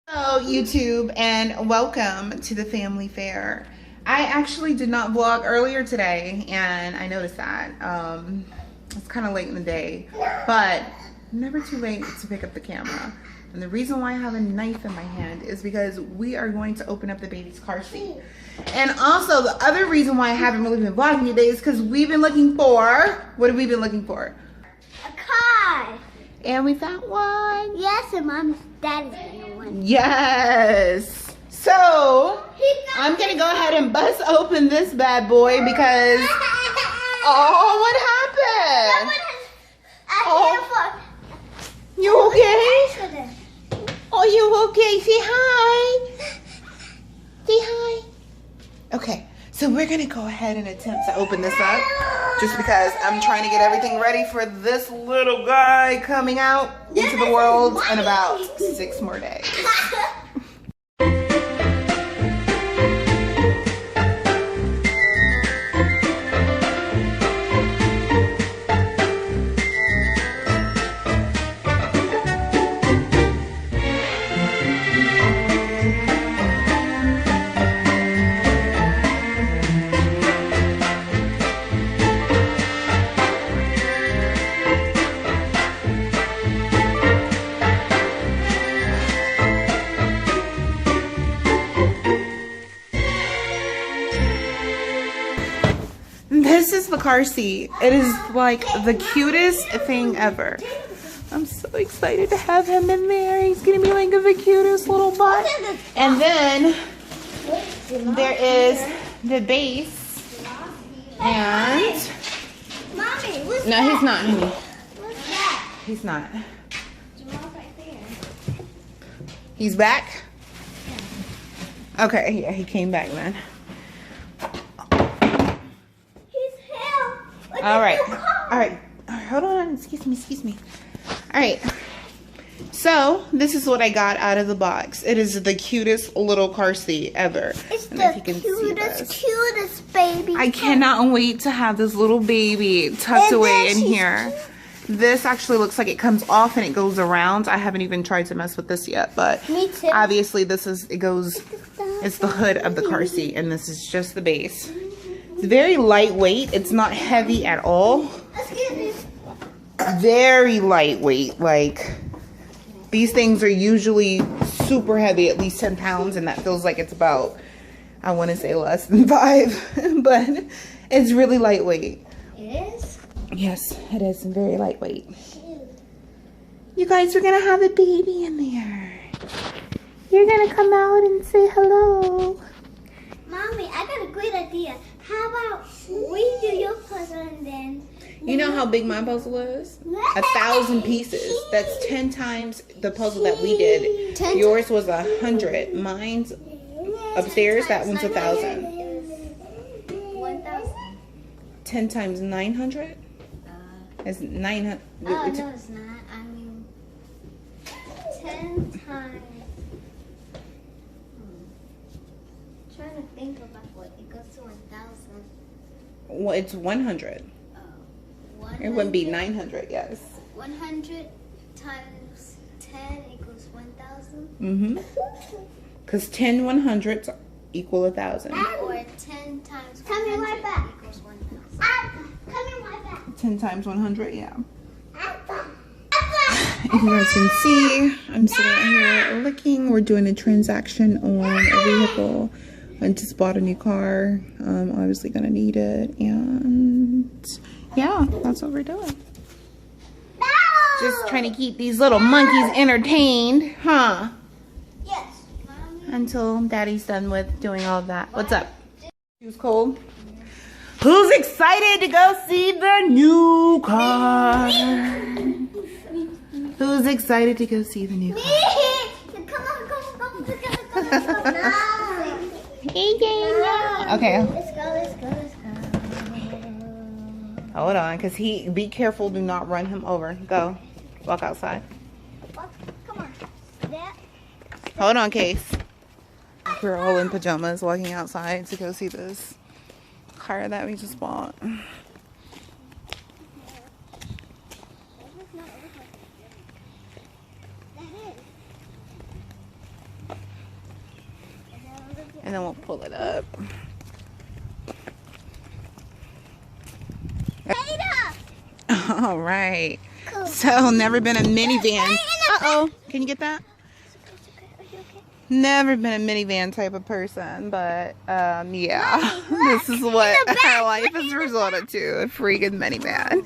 Hello YouTube and welcome to the family fair. I actually did not vlog earlier today and I noticed that. It's kind of late in the day, but never too late to pick up the camera. And the reason why I have a knife in my hand is because we are going to open up the baby's car seat. And also the other reason why I haven't really been vlogging today is because we've been looking for, what have we been looking for? A car. And we found one. Yes, and Mom's daddy's getting one. Yes. So I'm gonna go ahead and bust open this bad boy because oh, what happened? Oh, you okay? Oh, you okay? Say hi. Say hi. Okay, so we're gonna go ahead and attempt to open this up just because I'm trying to get everything ready for this little guy coming out into the world in about 6 more days. This is the car seat. It is like the cutest thing ever. I'm so excited to have him in there. He's gonna be like the cutest little butt. And then there is the base. And Mommy, no, he's not, honey. What's that? He's not. Jamal's right there. He's back? Okay, yeah, he came back then. All right, hold on, excuse me. All right, so this is what I got out of the box. It is the cutest little car seat ever. It's the cutest baby. I cannot wait to have this little baby tucked away in here. This actually looks like it comes off and it goes around. I haven't even tried to mess with this yet, but Me too. obviously it's the hood of the car seat, and this is just the base. It's very lightweight. It's not heavy at all. Very lightweight. Like, these things are usually super heavy, at least 10 pounds, and that feels like it's about, I want to say less than 5, but it's really lightweight. It is? Yes, it is very lightweight. You guys are going to have a baby in there. You're going to come out and say hello. Mommy, I got a great idea. How about we do your puzzle and then... You know how big my puzzle is? 1,000 pieces. That's 10 times the puzzle that we did. Yours was 100. Mine's upstairs, that one's 1,000. 1,000? 10 times 900? It's 900. Oh, no, it's not. I mean, 10 times... Trying to think about what it goes to 1,000. Well, it's 100. Oh, It wouldn't be 900, yes. 100 times 10 equals 1,000? Mm-hmm. Because 10 100s equal 1,000. Or 10 times 100 equals 1,000. Coming right back. 10 times 100, yeah. If you guys can see, I'm sitting out here looking. We're doing a transaction on a vehicle. I just bought a new car. Obviously gonna need it, and yeah, that's what we're doing. Just trying to keep these little monkeys entertained, huh? Yes. Until Daddy's done with doing all of that. What's up? Who's cold? Who's excited to go see the new car? Who's excited to go see the new car? Come on. Okay. Let's go. Hold on, because be careful, do not run him over. Go. Walk outside. Come on. Hold on, Case. We're all in pajamas walking outside to go see this car that we just bought. And then we'll pull it up. All right. Cool. So, never been a minivan. Uh-oh. Can you get that? Never been a minivan type of person, but yeah, this is what our life has resorted to, a freaking minivan.